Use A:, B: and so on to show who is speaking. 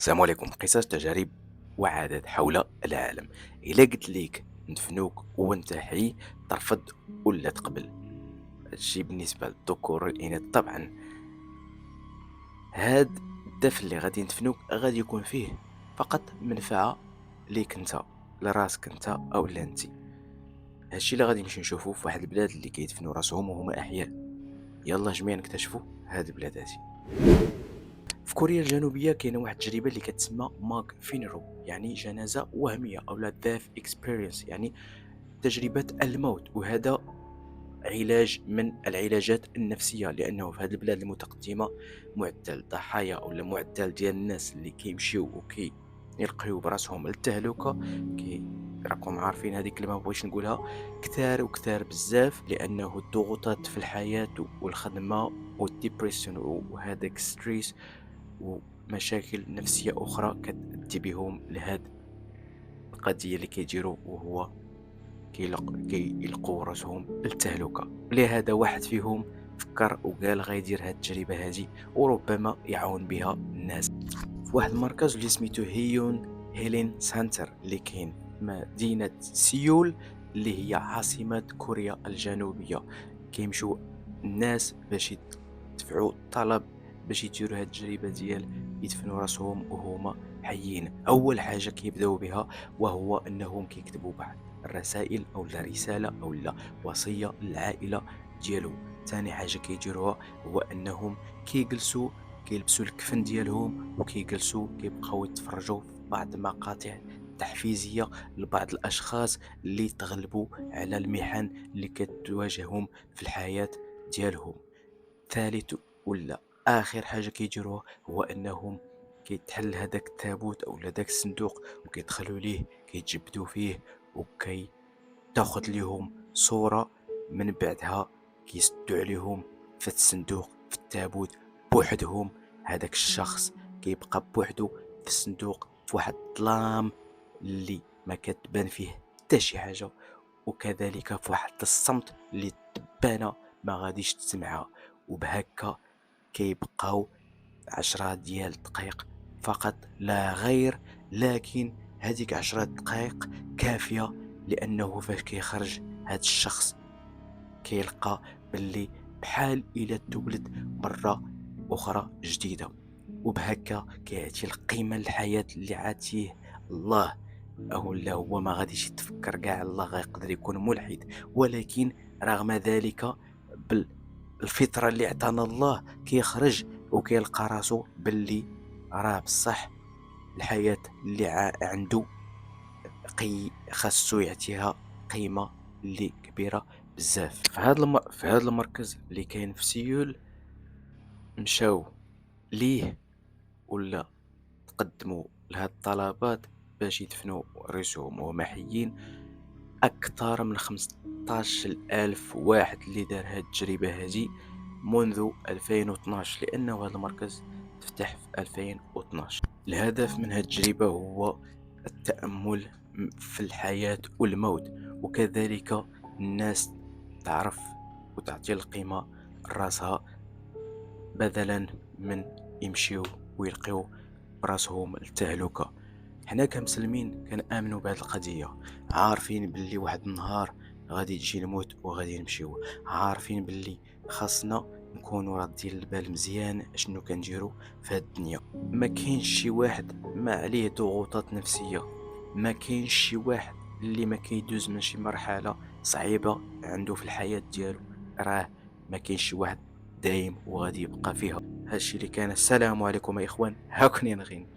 A: السلام عليكم. قصص تجارب وعادات حول العالم. إلا قلت ليك ندفنوك وانت حي، ترفض ولا تقبل؟ هادشي بالنسبة للذكور والإناث طبعا. هاد الدفن اللي غادي ندفنوك غادي يكون فيه فقط منفعة ليك انت، لراسك انت او لانتي. هادشي اللي غادي نمشي نشوفو في واحد البلاد اللي كيدفنوا راسهم وهما احياء. يلا جميع نكتشفوا هاد البلاد هادي. في كوريا الجنوبية كاينة واحد التجربة اللي كتسمى ماك فينرو، يعني جنازة وهمية أو لا ديث اكسبيرينس، يعني تجربة الموت. وهذا علاج من العلاجات النفسية، لأنه في هذه البلاد المتقدمة معدل الضحايا أو معدل ديال الناس اللي كيمشيو وكي يلقيو براسهم التهلكة كي راكم عارفين هذه الكلمة مبغيتش نقولها، كتار وكتار بزاف، لأنه الضغوطات في الحياة والخدمة والديبريسيون وهذاك ستريس ومشاكل نفسية أخرى كتأدي بهم لهاد القضية اللي كيديروا، وهو كيلقوا راسهم بالتهلكة. لهذا واحد فيهم فكر وقال غيدير هاد التجربة هادي وربما يعاون بها الناس في واحد المركز اللي سميتو هيلين سانتر اللي كاين في مدينة سيول اللي هي عاصمة كوريا الجنوبية. كيمشيو الناس باش يدفعوا طلب باش يديروا هاد التجربة ديال يدفنوا راسهم وهما حيين. أول حاجة كيبداو بها وهو أنهم كيكتبوا بعض الرسائل أو لا رسالة أو لا وصية للعائلة ديالهم. ثاني حاجة كيديروها هو أنهم كيجلسوا كيلبسوا الكفن ديالهم وكيجلسوا كيبقاو يتفرجوا في بعض مقاطع تحفيزية لبعض الأشخاص اللي تغلبوا على المحن اللي كتواجههم في الحياة ديالهم. ثالث ولا آخر حاجة كيديروها هو أنهم كيتحل هذاك التابوت أو هذاك الصندوق وكيدخلوا ليه كيتجبدوا فيه وكي تاخذ ليهم صورة. من بعدها كيسدوا عليهم في الصندوق في التابوت بوحدهم. هذاك الشخص كيبقى بوحدو في الصندوق في واحد الظلام اللي ما كتبان فيه حتى شي حاجة، وكذلك في واحد الصمت اللي تبانه ما غاديش تسمعها. وبهكا كيبقاو 10 دقائق فقط لا غير. لكن هذيك 10 دقائق كافية، لأنه فاش كيخرج هاد الشخص كيلقى باللي بحال إلا تولد مرة أخرى جديدة. وبهكا كيعطي القيمة للحياة اللي عاتيه الله. أو لا هو ما غاديش يتفكر كاع الله، غيقدر يكون ملحد، ولكن رغم ذلك بالفطرة اللي عطانا الله كيخرج وكيلقى راسو باللي راه بصح الحياة اللي عنده خاصو يعطيها قيمة اللي كبيرة بزاف. في هذا المركز اللي كاين في سيول مشاو ليه ولا تقدموا لهاد الطلبات باش يدفنوا ريسهم وهما حيين أكثر من 15 ألف واحد اللي دار هاد التجربة هادي منذ 2012، لأنه هذا المركز تفتح في 2012. الهدف من هاد التجربة هو التأمل في الحياة والموت، وكذلك الناس تعرف وتعطي القيمة لراسها بدلا من يمشيو ويلقيو براسهم التهلكة. حنا كمسلمين كنآمنوا بهذه القضية، عارفين باللي واحد النهار غادي تجي الموت وغادي نمشيو، عارفين باللي خاصنا نكونوا رادين البال مزيان اشنو كنديروا في هاد الدنيا. ما كاينش شي واحد ما عليه ضغوطات نفسية، ما كاينش شي واحد اللي ما كيدوز من شي مرحلة صعيبة عنده في الحياة ديالو. راه ما كاينش شي واحد دايم وغادي يبقى فيها. هادشي اللي كان. السلام عليكم يا اخوان، هاكني نغين.